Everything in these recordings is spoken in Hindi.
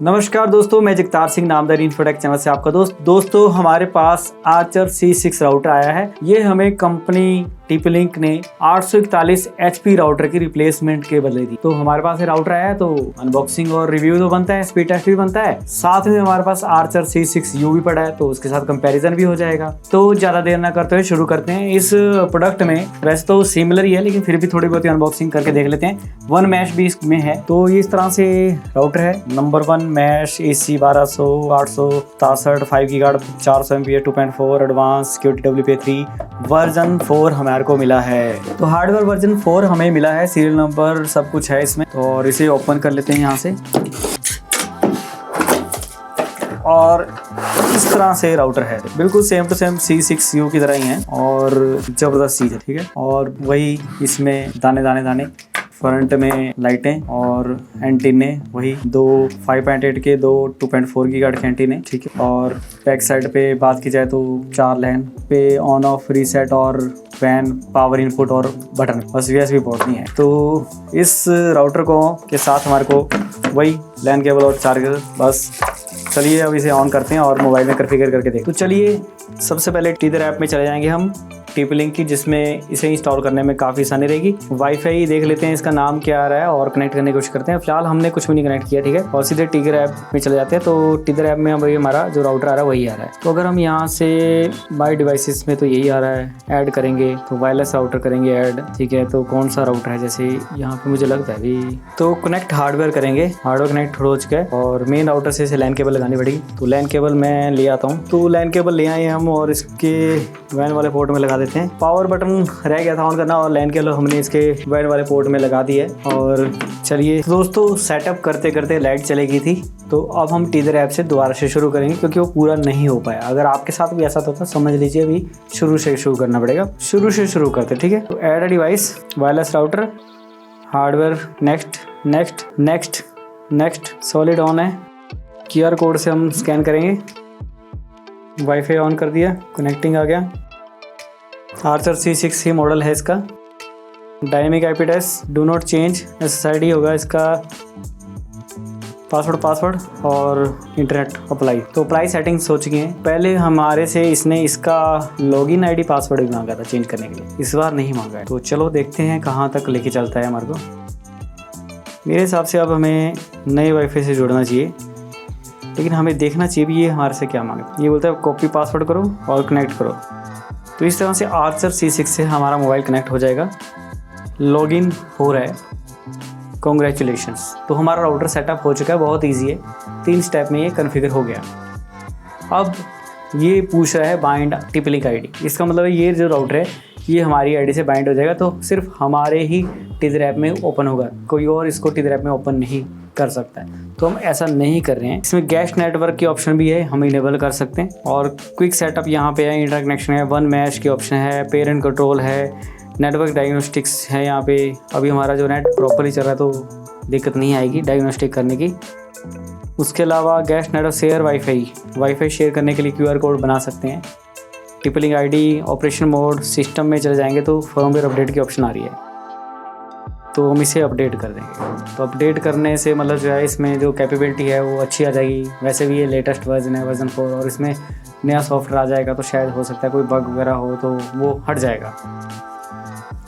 नमस्कार दोस्तों, मैं जगतार सिंह नामदार इन्फोटेक चैनल से आपका दोस्तों हमारे पास आर्चर C6 राउटर आया है। ये हमें कंपनी TP-Link ने 841 HP राउटर की रिप्लेसमेंट के बदले दी। तो हमारे पास ये राउटर आया है तो अनबॉक्सिंग और रिव्यू तो बनता है, स्पीड टेस्ट भी बनता है, साथ में हमारे पास आर्चर C6U भी पड़ा है तो उसके साथ कंपैरिजन भी हो जाएगा। तो ज्यादा देर ना करते हुए शुरू करते हैं। इस प्रोडक्ट में वैसे तो सिमिलर ही है लेकिन फिर भी थोड़ी बहुत अनबॉक्सिंग करके देख लेते हैं। 1 मैश भी इसमें है। तो इस तरह से राउटर है। Number 1 mesh AC 1200 867 5 gigahertz 400 MPa 2.4 advance security WPA3 version 4 हमारे को मिला है। तो हार्डवेयर वर्जन 4 हमें मिला है, सीरियल नंबर सब कुछ है इसमें। तो और इसे ओपन कर लेते हैं यहाँ से। और इस तरह से राउटर है, बिल्कुल सेम टू सेम C6U की तरह ही है और जबरदस्त चीज़ है, ठीक है। और वही इसमें दाने फ्रंट में लाइटें और एंटीने वही 2 5.8 के 2 2.4 गीगाहर्ट्ज के एंटीने, ठीक है। और बैक साइड पे बात की जाए तो 4 लैन पे ऑन ऑफ रीसेट और फैन पावर इनपुट और बटन, बस USB पोर्ट नहीं है। तो इस राउटर को के साथ हमारे को वही लैन केबल और चार्जर बस। चलिए अब इसे ऑन करते हैं और मोबाइल में कॉन्फ़िगर करके देखते हैं। तो चलिए सबसे पहले टीदर ऐप में चले जाएंगे हम TP-Link की, जिसमें इसे इंस्टॉल करने में काफ़ी आसानी रहेगी। वाईफाई देख लेते हैं इसका नाम क्या आ रहा है और कनेक्ट करने की कोशिश करते हैं। फिलहाल हमने कुछ भी नहीं कनेक्ट किया, ठीक है। और सीधे टीदर ऐप में चले जाते हैं। तो टीदर ऐप में अभी हमारा जो राउटर आ रहा है वही आ रहा है। तो अगर हम यहाँ से माई डिवाइसेस में तो यही आ रहा है, ऐड करेंगे तो वायरलेस राउटर करेंगे ऐड, ठीक है। तो कौन सा राउटर है, जैसे यहाँ पे मुझे लगता है अभी तो कनेक्ट हार्डवेयर करेंगे। हार्डवेयर कनेक्ट हो चुका है और मेन राउटर से इसे लैन केबल लगानी पड़ेगी। तो लैन केबल मैं ले आता हूँ। तो लैन केबल ले आए हम और इसके वैन वाले पोर्ट में लगा देते हैं। पावर बटन रह गया था ऑन करना और लैन केबल हमने इसके वैन वाले पोर्ट में लगा दी है। और चलिए दोस्तों, सेटअप करते करते लाइट चली गई थी। तो अब हम टीदर ऐप से दोबारा से शुरू करेंगे क्योंकि वो पूरा नहीं हो पाया। अगर आपके साथ भी ऐसा होता समझ लीजिए अभी शुरू से शुरू करना पड़ेगा। शुरू से शुरू करते, ठीक है। तो add a device, wireless router, hardware, next solid on है। QR कोड से हम स्कैन करेंगे। वाईफाई ऑन कर दिया, कनेक्टिंग आ गया। आर्चर C6 ही मॉडल है इसका। Dynamic IP address do not change, SSID होगा इसका। पासवर्ड और इंटरनेट अप्लाई। तो अप्लाई सेटिंग्स हो चुकी हैं। पहले हमारे से इसने इसका लॉगिन ID पासवर्ड भी मांगा था चेंज करने के लिए, इस बार नहीं मांगा है। तो चलो देखते हैं कहाँ तक लेके चलता है हमारे को। मेरे हिसाब से अब हमें नए वाईफाई से जुड़ना चाहिए, लेकिन हमें देखना चाहिए भी ये हमारे से क्या मांगता है। ये बोलता है कॉपी पासवर्ड करो और कनेक्ट करो। तो इस तरह से आर्चर C6 से हमारा मोबाइल कनेक्ट हो जाएगा। लॉगिन हो रहा है, कॉन्ग्रेचुलेशंस। तो हमारा राउटर सेटअप हो चुका है, बहुत इजी है। 3 स्टेप में ये कॉन्फ़िगर हो गया। अब ये पूछ रहा है बाइंड TP-Link ID। इसका मतलब है ये जो राउटर है ये हमारी आईडी से बाइंड हो जाएगा, तो सिर्फ हमारे ही टीदर ऐप में ओपन होगा, कोई और इसको टीदर ऐप में ओपन नहीं कर सकता है। तो हम ऐसा नहीं कर रहे हैं। इसमें गेस्ट नेटवर्क की ऑप्शन भी है, हम इनेबल कर सकते हैं। और क्विक सेटअप यहाँ पे है, इंटर कनेक्शन है, 1 मैश की ऑप्शन है, पेरेंट कंट्रोल है, नेटवर्क डायग्नोस्टिक्स है। यहाँ पे अभी हमारा जो नेट प्रॉपरली चल रहा है तो दिक्कत नहीं आएगी डायग्नोस्टिक करने की। उसके अलावा guest network share wifi share करने के लिए QR कोड बना सकते हैं। TP-Link ID, operation mode, system में चले जाएंगे तो फर्मवेयर अपडेट की ऑप्शन आ रही है, तो हम इसे अपडेट कर देंगे। तो अपडेट करने से मतलब जो है इसमें जो कैपेबिलिटी है वो अच्छी आ जाएगी। वैसे भी ये लेटेस्ट वर्जन है, वर्जन 4, और इसमें नया सॉफ्टवेयर आ जाएगा तो शायद हो सकता है कोई बग वगैरह हो तो वो हट जाएगा।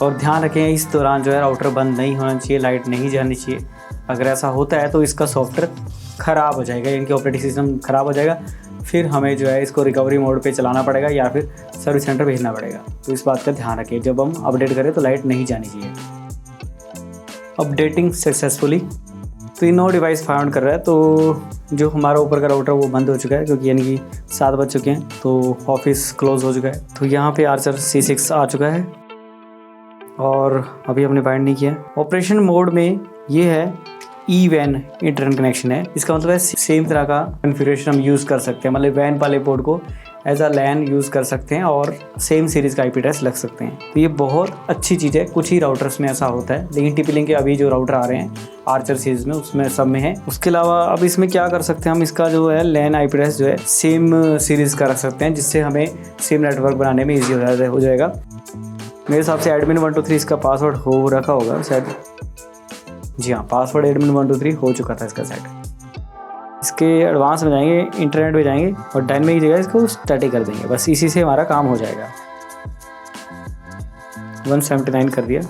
और ध्यान रखें इस दौरान जो है राउटर बंद नहीं होना चाहिए, लाइट नहीं जानी चाहिए। अगर ऐसा होता है तो इसका सॉफ्टवेयर ख़राब हो जाएगा, इनकी ऑपरेटिंग सिस्टम ख़राब हो जाएगा। फिर हमें जो है इसको रिकवरी मोड पे चलाना पड़ेगा या फिर सर्विस सेंटर भेजना पड़ेगा। तो इस बात का ध्यान रखिए, जब हम अपडेट करें तो लाइट नहीं जानी चाहिए। Updating successfully. तो ये नो डिवाइस फाउंड कर रहा है। तो जो हमारा ऊपर का राउटर वो बंद हो चुका है क्योंकि यानी कि 7 बज चुके हैं, तो ऑफिस क्लोज हो चुका है। तो यहाँ पे आर्चर C6 आ चुका है और अभी हमने बाइंड नहीं किया। ऑपरेशन मोड में ये है E-WAN इंटरनेट कनेक्शन है। इसका मतलब है सेम तरह का कॉन्फ़िगरेशन हम यूज़ कर सकते हैं, मतलब वैन वाले पोर्ट को एज अ लैन यूज़ कर सकते हैं और सेम सीरीज़ का IP एड्रेस लग सकते हैं। तो ये बहुत अच्छी चीज़ है। कुछ ही राउटर्स में ऐसा होता है, लेकिन TP-Link के अभी जो राउटर आ रहे हैं आर्चर सीरीज़ में उसमें सब में है। उसके अलावा अब इसमें क्या कर सकते हैं हम, इसका जो है लैन IP एड्रेस जो है सेम सीरीज़ का रख सकते हैं, जिससे हमें सेम नेटवर्क बनाने में ईजी हो जाएगा। मेरे हिसाब से एडमिन 123 इसका पासवर्ड हो रखा होगा शायद। जी हाँ, पासवर्ड एडमिन 123 हो चुका था इसका सेट। इसके एडवांस में जाएंगे, इंटरनेट में जाएंगे और डायनेमिक की जगह इसको स्टैटिक कर देंगे। बस इसी से हमारा काम हो जाएगा। 179 कर दिया।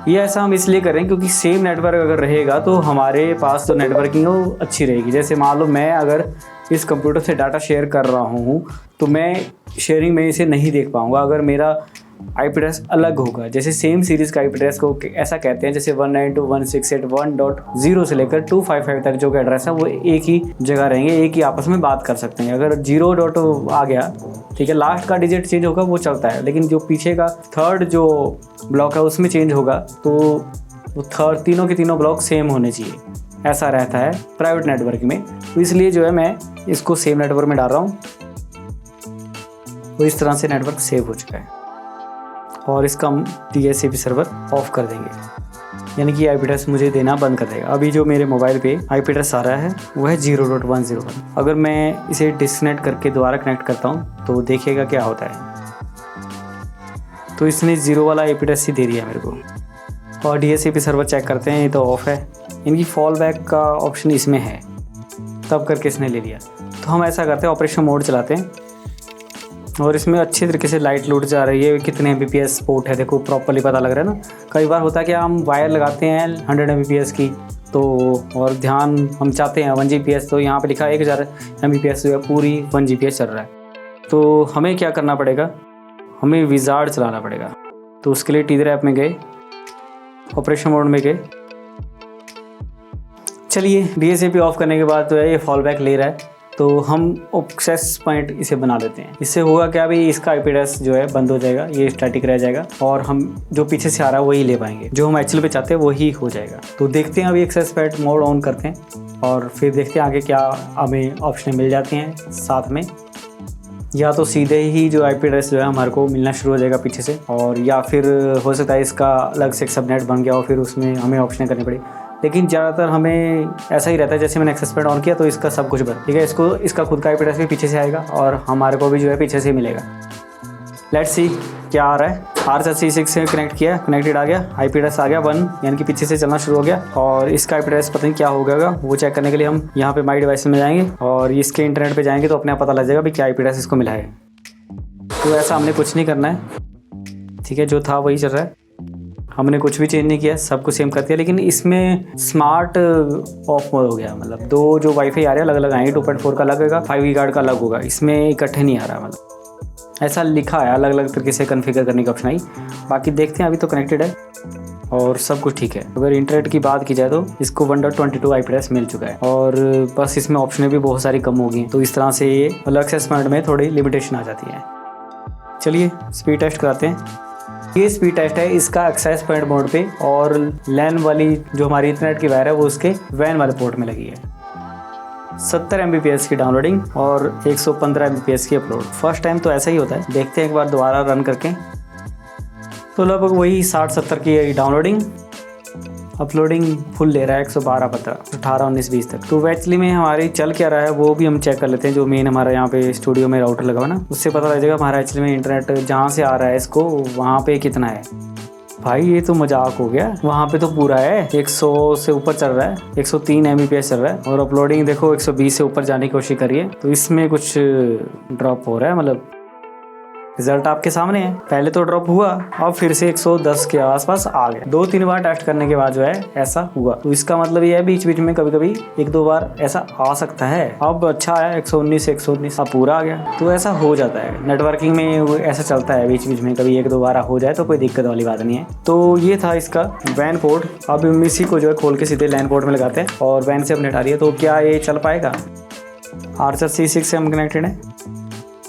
ये ऐसा हम इसलिए कर रहे हैं क्योंकि सेम नेटवर्क अगर रहेगा तो हमारे पास तो नेटवर्किंग वो अच्छी रहेगी। जैसे मान लो मैं अगर इस कंप्यूटर से डाटा शेयर कर रहा हूँ तो मैं शेयरिंग में इसे नहीं देख पाऊँगा अगर मेरा IP एड्रेस अलग होगा। जैसे सेम सीरीज़ का IP एड्रेस को ऐसा कहते हैं, जैसे 192.168.1.0 से लेकर 255 तक जो एड्रेस है वो एक ही जगह रहेंगे, एक ही आपस में बात कर सकते हैं। अगर 0 आ गया, ठीक है, लास्ट का डिजिट चेंज होगा वो चलता है, लेकिन जो पीछे का थर्ड जो ब्लॉक है उसमें चेंज होगा तो वो तीनों के तीनों ब्लॉक सेम होने चाहिए, ऐसा रहता है प्राइवेट नेटवर्क में। तो इसलिए जो है मैं इसको सेम नेटवर्क में डाल रहा हूँ। तो इस तरह से नेटवर्क सेव हो चुका है और इसका हम DHCP सर्वर ऑफ कर देंगे, यानी कि IP एड्रेस मुझे देना बंद कर देगा। अभी जो मेरे मोबाइल पे IP एड्रेस आ रहा है वो है 0.101। अगर मैं इसे डिस्कनेक्ट करके दोबारा कनेक्ट करता हूँ तो देखिएगा क्या होता है। तो इसने 0 वाला IP एड्रेस ही दे दिया मेरे को। और DHCP सर्वर चेक करते हैं, ये तो ऑफ है। इनकी फॉल बैक का ऑप्शन इसमें है, तब करके इसने ले लिया। तो हम ऐसा करते हैं, ऑपरेशन मोड चलाते हैं और इसमें अच्छी तरीके से लाइट लूट जा रही है। कितने Mbps पोर्ट है देखो, प्रॉपर्ली पता लग रहा है ना। कई बार होता है कि हम वायर लगाते हैं 100 Mbps की तो, और ध्यान हम चाहते हैं 1 Gbps, तो यहाँ पे लिखा है 1000 Mbps जो है पूरी 1 Gbps चल रहा है। तो हमें क्या करना पड़ेगा, हमें विजार्ड चलाना पड़ेगा। तो उसके लिए टीजर ऐप में गए, ऑपरेशन मोड में गए। चलिए DHCP ऑफ करने के बाद तो है ये फॉल बैक ले रहा है, तो हम एक्सेस पॉइंट इसे बना देते हैं। इससे होगा क्या, भी इसका IP एड्रेस जो है बंद हो जाएगा, ये स्टैटिक रह जाएगा और हम जो पीछे से आ रहा है वही ले पाएंगे, जो हम एक्चुअल पे चाहते हैं वही हो जाएगा। तो देखते हैं, अभी एक्सेस पॉइंट मोड ऑन करते हैं और फिर देखते हैं आगे क्या हमें ऑप्शन मिल जाते हैं साथ में। या तो सीधे ही जो IP एड्रेस जो है हमारे को मिलना शुरू हो जाएगा पीछे से, और या फिर हो सकता है इसका अलग से एक सबनेट बन गया और फिर उसमें हमें ऑप्शन करनी पड़ी। लेकिन ज़्यादातर हमें ऐसा ही रहता है, जैसे मैंने एक्सेस पॉइंट ऑन किया तो इसका सब कुछ बंद, ठीक है। इसका खुद का IP एड्रेस भी पीछे से आएगा और हमारे को भी जो है पीछे से मिलेगा। लेट्स सी क्या आ रहा है। R7C6 से कनेक्ट किया, कनेक्टेड आ गया, IP एड्रेस आ गया 1, यानी कि पीछे से चलना शुरू हो गया। और इसका IP एड्रेस पता नहीं क्या हो गया, वो चेक करने के लिए हम यहाँ पे माई डिवाइस में जाएंगे और इसके इंटरनेट पे जाएंगे तो अपने आप पता लग जाएगा भी क्या IP एड्रेस इसको मिला है। तो ऐसा हमने कुछ नहीं करना है, ठीक है, जो था वही चल रहा है, हमने कुछ भी चेंज नहीं किया, सब कुछ सेम कर दिया। लेकिन इसमें स्मार्ट ऑफ मोड हो गया, मतलब दो जो वाईफाई आ रहे हैं अलग अलग आएंगे, 2.4 का अलग होगा, 5 गीगाहर्ट्ज़ का अलग होगा, इसमें इकट्ठे नहीं आ रहा, मतलब ऐसा लिखा है, अलग अलग तरीके से कॉन्फ़िगर करने का ऑप्शन आई। बाकी देखते हैं, अभी तो कनेक्टेड है और सब कुछ ठीक है। अगर इंटरनेट की बात की जाए तो इसको 1.22 IP एड्रेस मिल चुका है और बस इसमें ऑप्शन भी बहुत सारी कम हो गई हैं। तो इस तरह से ये अलग एक्सेस पॉइंट में थोड़ी लिमिटेशन आ जाती है। चलिए स्पीड टेस्ट कराते हैं। ये स्पीड टेस्ट है इसका एक्सेस पॉइंट मोड पे, और लैन वाली जो हमारी इंटरनेट की वायर है वो उसके वैन वाले पोर्ट में लगी है। 70 Mbps की डाउनलोडिंग और 115 Mbps की अपलोड। फर्स्ट टाइम तो ऐसा ही होता है, देखते हैं एक बार दोबारा रन करके। तो लगभग वही 60-70 की डाउनलोडिंग, अपलोडिंग फुल ले रहा है 112, 15, 18, 19, 20 तक। तो एक्चुअली में हमारी चल क्या रहा है वो भी हम चेक कर लेते हैं। जो मेन हमारा यहाँ पे स्टूडियो में राउटर लगा हुआ ना, उससे पता लग जाएगा हमारा एक्चुअली में इंटरनेट जहाँ से आ रहा है इसको वहाँ पे कितना है। भाई ये तो मजाक हो गया, वहाँ पे तो पूरा है 100 से ऊपर चल रहा है, 103 Mbps चल रहा है और अपलोडिंग देखो 120 से ऊपर जाने की कोशिश करिए। तो इसमें कुछ ड्रॉप हो रहा है, मतलब रिजल्ट आपके सामने है। पहले तो ड्रॉप हुआ, अब फिर से 110 के आसपास आ गया। 2-3 बार टेस्ट करने के बाद जो है ऐसा हुआ। तो इसका मतलब ये है बीच बीच में कभी कभी 1-2 बार ऐसा आ सकता है। अब अच्छा है 119 से 119 अब पूरा आ गया। तो ऐसा हो जाता है नेटवर्किंग में, वो ऐसा चलता है बीच बीच में, कभी 1-2 बार हो जाए तो कोई दिक्कत वाली बात नहीं है। तो ये था इसका वैन पोर्ट। अब हम इसी को जो है खोल के सीधे लैन पोर्ट में लगाते हैं और वैन से अपडेट आ रही है। तो क्या ये चल पाएगा? R7C6 से हम कनेक्टेड है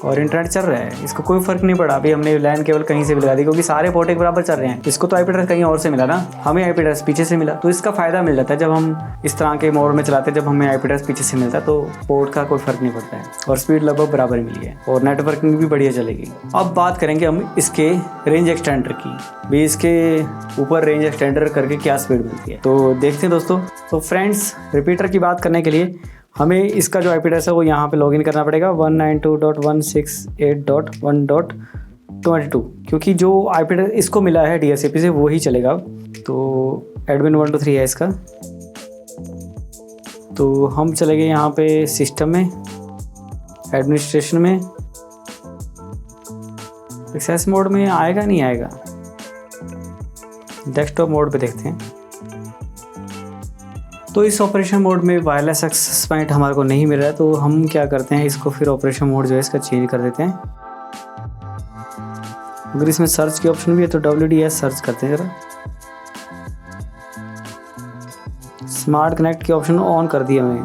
और इंटरनेट चल रहा है, इसको कोई फर्क नहीं पड़ा। अभी हमने लैन केवल कहीं से भी लगा दी क्योंकि सारे पोर्ट एक बराबर चल रहे हैं। इसको तो IP एड्रेस कहीं और से मिला ना, हमें IP एड्रेस पीछे से मिला। तो इसका फायदा मिल जाता है जब हम इस तरह के मोड में चलाते हैं, जब हमें IP एड्रेस पीछे से मिलता है तो पोर्ट का कोई फर्क नहीं पड़ता है और स्पीड लगभग बराबर मिली है और नेटवर्किंग भी बढ़िया चलेगी। अब बात करेंगे हम इसके रेंज एक्सटेंडर की भी, इसके ऊपर रेंज एक्सटेंडर करके क्या स्पीड मिलती है। तो देखते हैं दोस्तों। तो फ्रेंड्स, रिपीटर की बात करने के लिए हमें इसका जो IP एड्रेस है वो यहाँ पे लॉगिन करना पड़ेगा 192.168.1.22, क्योंकि जो IP एड्रेस इसको मिला है DHCP से वो ही चलेगा। तो एडमिन 123 है इसका तो हम चले गए यहाँ पे सिस्टम में, एडमिनिस्ट्रेशन में। एक्सेस मोड में आएगा नहीं आएगा, डेस्कटॉप मोड पे देखते हैं। तो इस ऑपरेशन मोड में वायरलेस एक्सेस पॉइंट हमारे को नहीं मिल रहा है, तो हम क्या करते हैं, इसको फिर ऑपरेशन मोड जो है इसका चेंज कर देते हैं। अगर इसमें सर्च की ऑप्शन भी है तो WDS सर्च करते हैं जरा। स्मार्ट कनेक्ट की ऑप्शन ऑन कर दिया मैंने,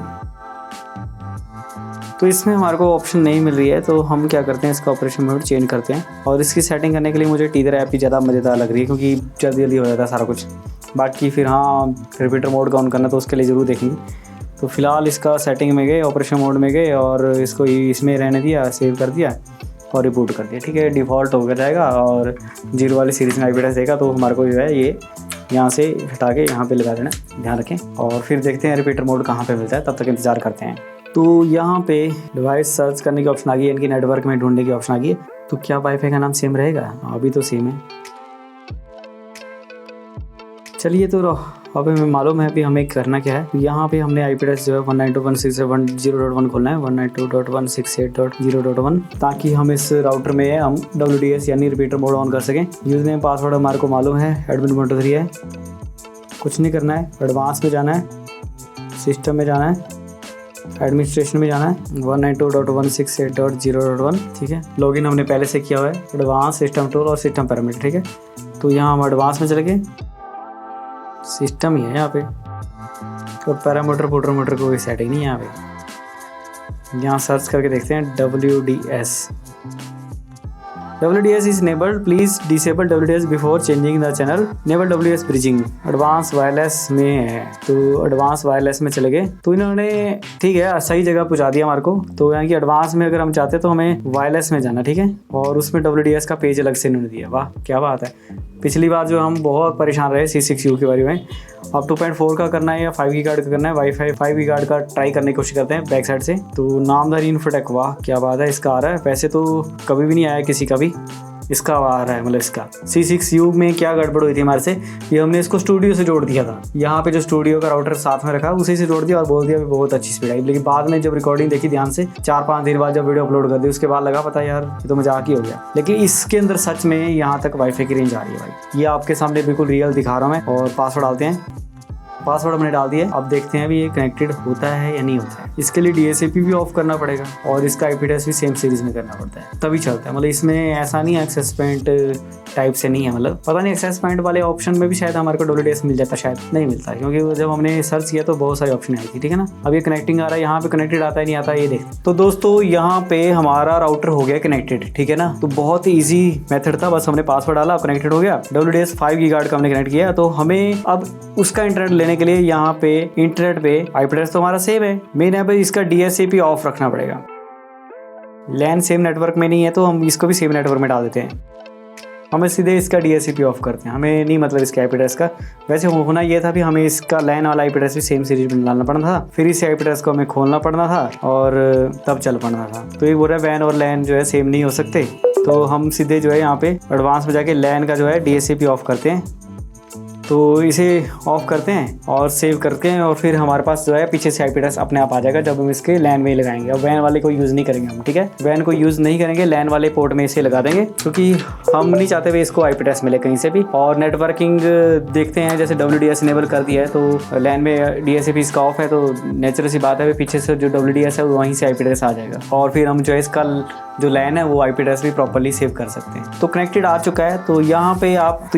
तो इसमें हमारे को ऑप्शन नहीं मिल रही है। तो हम क्या करते हैं, इसका ऑपरेशन मोड चेंज करते हैं। और इसकी सेटिंग करने के लिए मुझे टीजर ऐप ही ज़्यादा मज़ेदार लग रही है, क्योंकि जल्दी जल्दी हो जाता है सारा कुछ। बाकी फिर हाँ, रिपीटर मोड का ऑन करना तो उसके लिए ज़रूर देखेंगे। तो फिलहाल इसका सेटिंग में गए, ऑपरेशन मोड में गए और इसको इसमें रहने दिया, सेव कर दिया और रिबूट कर दिया। ठीक है, डिफ़ॉल्ट हो जाएगा और 0 वाली सीरीज़ में IP एड्रेस देगा। तो हमारे को जो है ये यहाँ से हटा के यहाँ पे लगा देना, ध्यान रखें। और फिर देखते हैं रिपीटर मोड कहाँ पे मिलता है, तब तक इंतज़ार करते हैं। तो यहाँ पे डिवाइस सर्च करने की ऑप्शन आ गई है, इनकी नेटवर्क में ढूंढने की ऑप्शन आ गई है। तो क्या वाईफाई का नाम सेम रहेगा? अभी तो सेम है। चलिए, तो अब हमें मालूम है अभी हमें करना क्या है। यहाँ पे हमने IP एड्रेस जो है 192.168.0.1 खोलना है, 192.168.0.1, ताकि हम इस राउटर में हम WDS यानी रिपीटर मोड ऑन कर सकें। यूज़र नेम पासवर्ड हमारे को मालूम है, admin123 है। कुछ नहीं करना है, एडवांस में जाना है, सिस्टम में जाना है, एडमिनिस्ट्रेशन में जाना है, 192.168.0.1। ठीक है, लॉगिन हमने पहले से किया हुआ है, एडवांस, सिस्टम टूल और सिस्टम पैरामीटर। ठीक है, तो यहाँ हम एडवांस में चले गए, सिस्टम ही है यहाँ पे, और पैरामीटर मोटर कोई सेटिंग नहीं है यहाँ पे। यहाँ सर्च करके देखते हैं WDS is enabled, please disable WDS before changing the channel, enable WDS bridging, advance wireless में है। तो एडवांस वायरलेस में चले गए, तो इन्होंने ठीक है सही जगह पहुंचा दिया हमारे को। तो यानी कि एडवांस में अगर हम चाहते हैं तो हमें वायरलेस में जाना, ठीक है, और उसमें WDS का पेज अलग से इन्होंने दिया। वाह क्या बात है। पिछली बार जो हम बहुत परेशान रहे C6U के बारे में, अब 2.4 का करना है या 5 गीगाहर्ट्ज़ का करना है, वाईफाई 5 गीगाहर्ट्ज़ का ट्राई करने की कोशिश करते हैं बैक साइड से। तो नामदारी इन्फोटेक, वाह क्या बात है, इसका आ रहा है। वैसे तो कभी भी नहीं आया किसी का भी, इसका आ रहा है। मतलब इसका C6U में क्या गड़बड़ हुई थी हमारे से, ये हमने इसको स्टूडियो से जोड़ दिया था। यहाँ पे जो स्टूडियो का राउटर साथ में रखा उसी से जोड़ दिया और बोल दिया बहुत अच्छी स्पीड आई। लेकिन बाद में जब रिकॉर्डिंग देखी ध्यान से, 4-5 दिन बाद जब वीडियो अपलोड कर दी, उसके बाद लगा पता यार ये तो मजाक ही हो गया। लेकिन इसके अंदर सच में यहाँ तक वाईफाई की रेंज आ रही है भाई। ये आपके सामने बिल्कुल रियल दिखा रहा हूँ मैं। और पासवर्ड डालते हैं, पासवर्ड हमने डाल दिया। अब देखते हैं अभी ये कनेक्टेड होता है या नहीं होता है। इसके लिए DSCP भी ऑफ करना पड़ेगा और इसका IP एड्रेस भी सेम सीरीज में करना पड़ता है, तभी चलता है। मतलब इसमें ऐसा नहीं है एक्सेस पॉइंट टाइप से नहीं है। मतलब पता नहीं एक्सेस पॉइंट वाले ऑप्शन में भी शायद हमारे को WDS मिल जाता, शायद नहीं मिलता, क्योंकि जब हमने सर्च किया तो बहुत सारी ऑप्शन आई थी। ठीक है ना, अब ये कनेक्टिंग आ रहा है, यहाँ पे कनेक्टेड आता है नहीं आता है ये देखते। तो दोस्तों यहाँ पे हमारा राउटर हो गया कनेक्टेड, ठीक है ना। तो बहुत ही ईजी मेथड था, बस हमने पासवर्ड डाला, कनेक्टेड हो गया। WDS 5 गीगाहर्ट्ज़ का हमने कनेक्ट किया। तो हमें अब उसका इंटरनेट लेने के लिए यहाँ पे इंटरनेट पे IP एड्रेस तो हमारा सेम है, मेन है भाई इसका DSCP ऑफ रखना पड़ेगा। लैन सेम नेटवर्क में नहीं है तो हम इसको भी सेम नेटवर्क में डाल देते हैं। हमें सीधे इसका DSCP ऑफ करते हैं, हमें नहीं मतलब इसका IP एड्रेस का। वैसे होना ये था भी हमें इसका लैन वाला IP एड्रेस भी सेम सीरीज में डालना पड़ना था, फिर इस IP एड्रेस को हमें खोलना पड़ना था और तब चल पड़ना था। तो ये बोल रहा है वैन और लैन जो है सेम नहीं हो सकते, तो हम सीधे जो है यहाँ पे एडवांस में जाके लैन का जो है DSCP ऑफ करते हैं। तो इसे ऑफ करते हैं और सेव करते हैं और फिर हमारे पास जो है पीछे से IP एड्रेस अपने आप आ जाएगा जब हम इसके लैन में लगाएंगे। अब वैन वाले को यूज़ नहीं करेंगे हम, ठीक है, वैन को यूज़ नहीं करेंगे, लैन वाले पोर्ट में इसे लगा देंगे, क्योंकि हम नहीं चाहते हुए इसको IP एड्रेस मिले कहीं से भी। और नेटवर्किंग देखते हैं, जैसे WDS इनेबल कर दिया है तो लैन में DSCP इसका ऑफ है, तो नेचुरल सी बात है पीछे से जो WDS है वहीं से IP एड्रेस आ जाएगा और फिर हम जो है इसका जो लैन है वो IP एड्रेस भी प्रॉपर्ली सेव कर सकते हैं। तो कनेक्टेड आ चुका है। तो यहाँ पे आप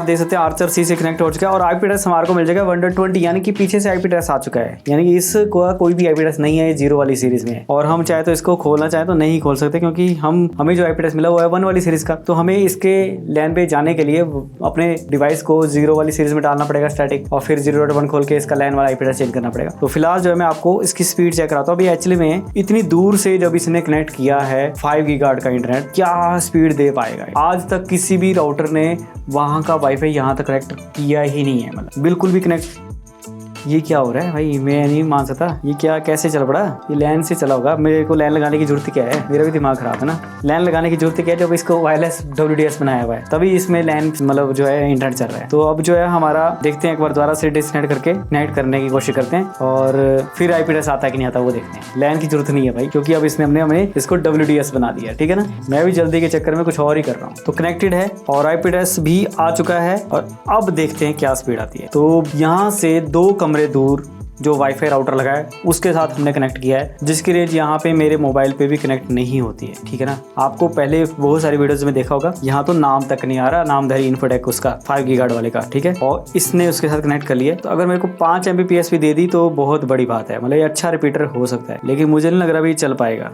देख सकते हैं आर्चर C से कनेक्ट हो चुका है और IP एड्रेस हमारे को मिल जाएगा 120, यानी कि पीछे से IP एड्रेस आ चुका है, यानी कि इसको कोई भी IP एड्रेस नहीं है, 0 वाली सीरीज में है। और हम चाहे तो इसको खोलना चाहे तो नहीं खोल सकते, क्योंकि हमें जो IP एड्रेस मिला वो है 1 वाली सीरीज का। तो हमें इसके लैन पे जाने के लिए अपने डिवाइस को 0 वाली सीरीज में डालना पड़ेगा स्टैटिक, और फिर 0.1 खोल के इसका लैन वाला IP एड्रेस चेंज करना पड़ेगा। तो फिलहाल जो है मैं आपको इसकी स्पीड चेक कराता हूँ। अभी एक्चुअली में इतनी दूर से जब इसने कनेक्ट किया है 5 गीगाहर्ट्ज़ का इंटरनेट, क्या स्पीड दे पाएगा। आज तक किसी भी राउटर ने वहां का वाईफाई यहाँ तक कनेक्ट किया ही नहीं है, मतलब बिल्कुल भी कनेक्ट ये क्या हो रहा है भाई, मैं नहीं मान सकता। ये क्या कैसे चल पड़ा, ये लैन से चला होगा। मेरे को लैन लगाने की जरूरत क्या है, मेरा भी दिमाग खराब है ना। लैन लगाने की जरूरत क्या है जब इसको वायरलेस WDS बनाया हुआ है, तभी इसमें लैन मतलब जो है इंटरनेट चल रहा है। तो अब जो है हमारा देखते हैं, एक बार दोबारा से डिस्कनेक्ट करके नेट करने की कोशिश करते हैं और फिर IP एड्रेस आता है कि नहीं आता वो देखते हैं। लैन की जरूरत नहीं है भाई, क्योंकि अब इसने हमने इसको WDS बना दिया, ठीक है ना। मैं भी जल्दी के चक्कर में कुछ और ही कर रहा हूँ। तो कनेक्टेड है और IP एड्रेस भी आ चुका है और अब देखते हैं क्या स्पीड आती है। तो यहाँ से 2 कमरे दूर जो वाईफाई राउटर लगा है उसके साथ हमने कनेक्ट किया है, जिसकी रेंज यहाँ पे मेरे मोबाइल पे भी कनेक्ट नहीं होती है, ठीक है ना। आपको पहले बहुत सारी वीडियोस में देखा होगा, यहाँ तो नाम तक नहीं आ रहा, नामधारी इन्फोटेक उसका 5 गीगाहर्ट्ज वाले का, ठीक है। और इसने उसके साथ कनेक्ट कर लिया। तो अगर मेरे को 5 Mbps भी दे दी तो बहुत बड़ी बात है, मतलब ये अच्छा रिपीटर हो सकता है, लेकिन मुझे नहीं लग रहा भी चल पाएगा।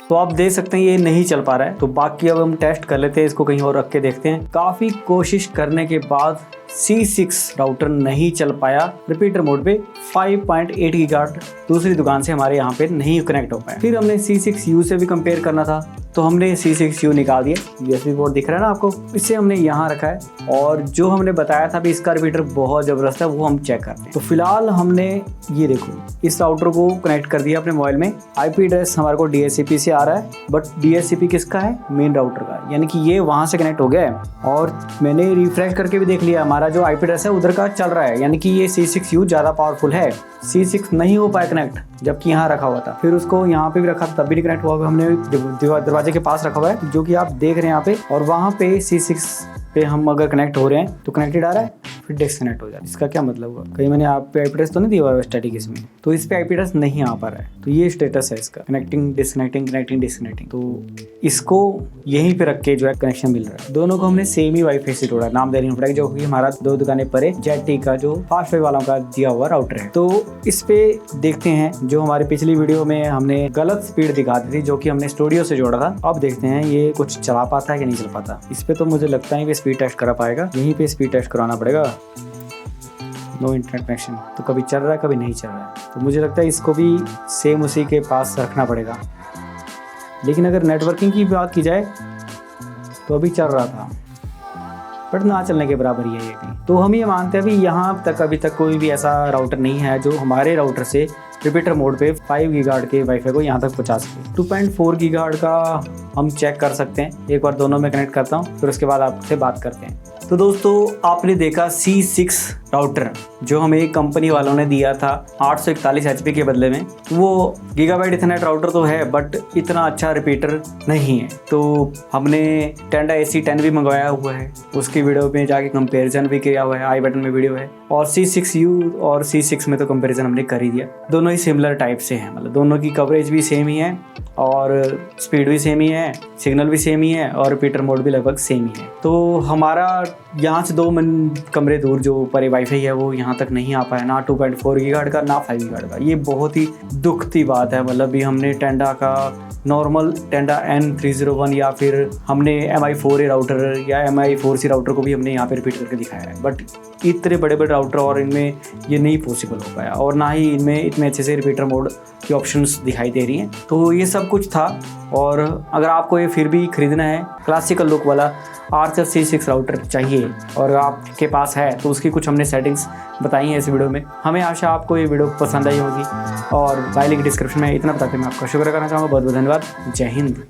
तो आप देख सकते हैं ये नहीं चल पा रहा है। तो बाकी अब हम टेस्ट कर लेते हैं, इसको कहीं और रख के देखते हैं। काफ़ी कोशिश करने के बाद C6 राउटर नहीं चल पाया रिपीटर मोड पे। 5.8 गीगाहर्ट्ज दूसरी दुकान से हमारे यहाँ पे नहीं कनेक्ट हो पाया। फिर हमने C6U से भी कंपेयर करना था, तो हमने C6U निकाल दिया। USB पोर्ट दिख रहा है ना आपको, इसे हमने यहाँ रखा है और जो हमने बताया था भी इसका रिपीटर बहुत ज़बरदस्त है वो हम चेक करते हैं। तो फिलहाल हमने ये देखो इस राउटर को कनेक्ट कर दिया अपने मोबाइल में। IP एड्रेस हमारे को DHCP से आ रहा है, बट DHCP किसका है, मेन राउटर का, यानी कि ये वहाँ से कनेक्ट हो गया है। और मैंने रिफ्रेश करके भी देख लिया, हमारा जो IP एड्रेस है उधर का चल रहा है, यानी कि ये C6U ज़्यादा पावरफुल है। C6 नहीं हो पाया कनेक्ट, जबकि यहाँ रखा हुआ था। फिर उसको यहाँ पे भी रखा था तब भी नहीं कनेक्ट हुआ। हमने दरवाजे के पास रखा हुआ है जो कि आप देख रहे हैं यहाँ पे, और वहाँ पे C6 पे हम अगर कनेक्ट हो रहे हैं तो कनेक्टेड आ रहा है, फिर डिस्कनेक्ट हो जाए। इसका क्या मतलब हुआ, कहीं मैंने आप पे IP एड्रेस तो नहीं दिया हुआ है स्टैटिक इसमें, तो इस पे IP एड्रेस नहीं आ पा रहा है। तो ये स्टेटस है इसका, कनेक्टिंग डिस्कनेक्टिंग कनेक्टिंग डिस्कनेक्टिंग। तो इसको यहीं पे रख के जो है कनेक्शन मिल रहा है। दोनों को हमने सेम ही वाईफाई से जोड़ा, नामधारी इन्फोटेक, जो कि हमारा 2 दुकानें परे ZTE का जो फास्ट वालों का दिया हुआ राउटर है। तो इस पे देखते हैं, जो हमारी पिछली वीडियो में हमने गलत स्पीड दिखा दी थी, जो कि हमने स्टूडियो से जोड़ा था। अब देखते हैं ये कुछ चला पाता है कि नहीं चल पाता। इस पे तो मुझे लगता है कि स्पीड टेस्ट करा पाएगा, यहीं पे स्पीड टेस्ट कराना पड़ेगा। नो इंटरनेट कनेक्शन, तो कभी चल रहा है कभी नहीं चल रहा है। तो मुझे लगता है इसको भी सेम उसी के पास रखना पड़ेगा। लेकिन अगर नेटवर्किंग की बात की जाए तो अभी चल रहा था, बट ना चलने के बराबर ही है ये भी। तो हम ये मानते हैं अभी यहाँ तक अभी तक कोई भी ऐसा राउटर नहीं है जो हमारे राउटर से रिपीटर मोड पे 5 गीगाहर्ट्ज के वाईफाई को यहाँ तक पहुँचा सके। 2.4 गीगाहर्ट्ज का हम चेक कर सकते हैं। एक बार दोनों में कनेक्ट करता हूँ, फिर उसके बाद आपसे बात करते हैं। तो दोस्तों आपने देखा C6 राउटर जो हमें कंपनी वालों ने दिया था 841 HP के बदले में, वो गीगाबाइट इथरनेट राउटर तो है बट इतना अच्छा रिपीटर नहीं है। तो हमने टेंडा AC10 भी मंगवाया हुआ है, उसकी वीडियो में जाके कंपैरिजन भी किया हुआ है, आई बटन में वीडियो है। और C6U और C6 में तो कंपैरिजन हमने कर ही दिया। दोनों ही सिमिलर टाइप से हैं, मतलब दोनों की कवरेज भी सेम ही है और स्पीड भी सेम ही है, सिग्नल भी सेम ही है और रिपीटर मोड भी लगभग सेम ही है। तो हमारा यहाँ से 2 कमरे दूर जो परे वाईफाई है वो यहाँ तक नहीं आ पाया, ना 2.4 गीगाहर्ट्ज का ना 5 गीगाहर्ट्ज का। ये बहुत ही दुख की बात है। मतलब भी हमने टेंडा का नॉर्मल टेंडा N301 या फिर हमने MI4A राउटर या MI4C राउटर को भी हमने यहाँ पे रिपीट करके दिखाया है, बट इतने बड़े बड़े राउटर और इनमें ये नहीं पॉसिबल हो पाया, और ना ही इनमें इतने अच्छे से रिपीटर मोड की ऑप्शंस दिखाई दे रही हैं। तो ये सब कुछ था। और अगर आपको ये फिर भी खरीदना है क्लासिकल लुक वाला Archer C6 राउटर चाहिए और आपके पास है, तो उसकी कुछ हमने सेटिंग्स बताई हैं इस वीडियो में। हमें आशा आपको ये वीडियो पसंद आई होगी और बाय लिंक डिस्क्रिप्शन में इतना बताते मैं आपका शुक्र करना चाहूँगा। बहुत बहुत धन्यवाद। जय हिंद।